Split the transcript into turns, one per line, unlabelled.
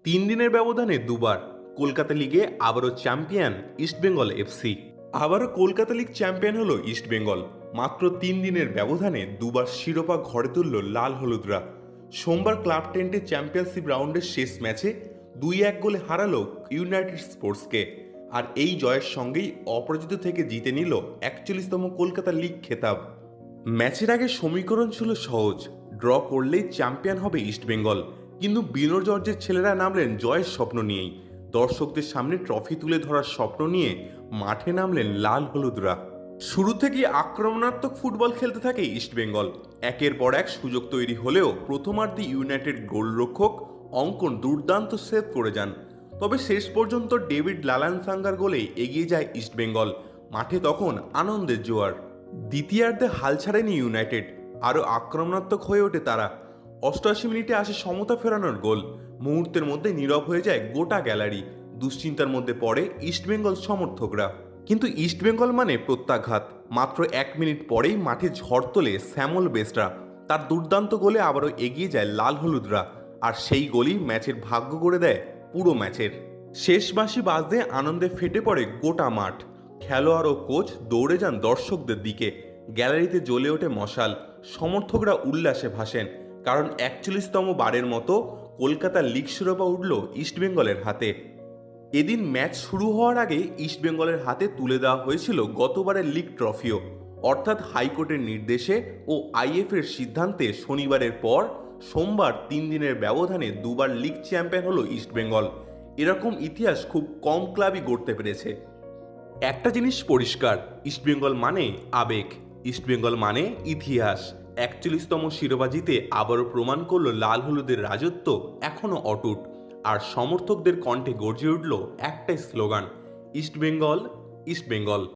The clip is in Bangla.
3 দিনের ব্যবধানে দুবার কলকাতা লিগে আবারও চ্যাম্পিয়ন ইস্টবেঙ্গল এফসি। আবারও কলকাতা লিগ চ্যাম্পিয়ন হলো ইস্টবেঙ্গল। মাত্র 3 দিনের ব্যবধানে দুবার শিরোপা ঘরে তুলল লাল হলুদরা। সোমবার ক্লাব টেন্টে চ্যাম্পিয়নশিপ রাউন্ডের শেষ ম্যাচে 2-1 গোলে হারালো ইউনাইটেড স্পোর্টসকে। আর এই জয়ের সঙ্গেই অপরাজিত থেকে জিতে নিল 41তম কলকাতা লিগ খেতাব। ম্যাচের আগে সমীকরণ ছিল সহজ, ড্র করলেই চ্যাম্পিয়ন হবে ইস্টবেঙ্গল। কিন্তু বিনোর জর্জের ছেলেরা নামলেন জয়ের স্বপ্ন নিয়েই। দর্শকদের সামনে ট্রফি তুলে ধরার স্বপ্ন নিয়ে মাঠে নামলেন লাল হলুদরা। শুরু থেকেই আক্রমণাত্মক ফুটবল খেলতে থাকে ইস্টবেঙ্গল। একের পর এক সুযোগ তৈরি হলেও প্রথমার্ধে ইউনাইটেড গোলরক্ষক অঙ্কন দুর্দান্ত সেভ করে যান। তবে শেষ পর্যন্ত ডেভিড লালানসাঙ্গার গোলেই এগিয়ে যায় ইস্টবেঙ্গল। মাঠে তখন আনন্দের জোয়ার। দ্বিতীয়ার্ধে হাল ছাড়েনি ইউনাইটেড, আরও আক্রমণাত্মক হয়ে ওঠে তারা। 88 মিনিটে আসে সমতা ফেরানোর গোল। মুহূর্তের মধ্যে নীরব হয়ে যায় গোটা গ্যালারি। দুশ্চিন্তার মধ্যে পড়ে ইস্টবেঙ্গল সমর্থকরা। কিন্তু ইস্টবেঙ্গল মানে প্রত্যাঘাত। মাত্র 1 মিনিট পরেই মাঠে ঝড় তোলে স্যামুয়েল বেস্টরা। তার দুর্দান্ত গোলে আবারও এগিয়ে যায় লাল হলুদরা। আর সেই গোলই ম্যাচের ভাগ্য করে দেয় পুরো ম্যাচের। শেষ বাঁশি বাজতে আনন্দে ফেটে পড়ে গোটা মাঠ। খেলোয়াড় ও কোচ দৌড়ে যান দর্শকদের দিকে। গ্যালারিতে জ্বলে ওঠে মশাল। সমর্থকরা উল্লাসে ভাসেন, কারণ 41তম বারের মতো কলকাতা লিগ শিরোপা উঠল ইস্টবেঙ্গলের হাতে। এদিন ম্যাচ শুরু হওয়ার আগে ইস্টবেঙ্গলের হাতে তুলে দেওয়া হয়েছিল গতবারের লিগ ট্রফিও। অর্থাৎ হাইকোর্টের নির্দেশে ও আইএফের সিদ্ধান্তে শনিবারের পর সোমবার 3 দিনের ব্যবধানে দুবার লিগ চ্যাম্পিয়ন হলো ইস্টবেঙ্গল। এরকম ইতিহাস খুব কম ক্লাবই গড়তে পেরেছে। একটা জিনিস পরিষ্কার, ইস্টবেঙ্গল মানে আবেগ, ইস্টবেঙ্গল মানে ইতিহাস। 41তম শিরোপা জিতে আবারও প্রমাণ করল লাল হলুদের রাজত্ব এখনও অটুট। আর সমর্থকদের কণ্ঠে গর্জে উঠল একটাই স্লোগান, ইস্টবেঙ্গল, ইস্টবেঙ্গল।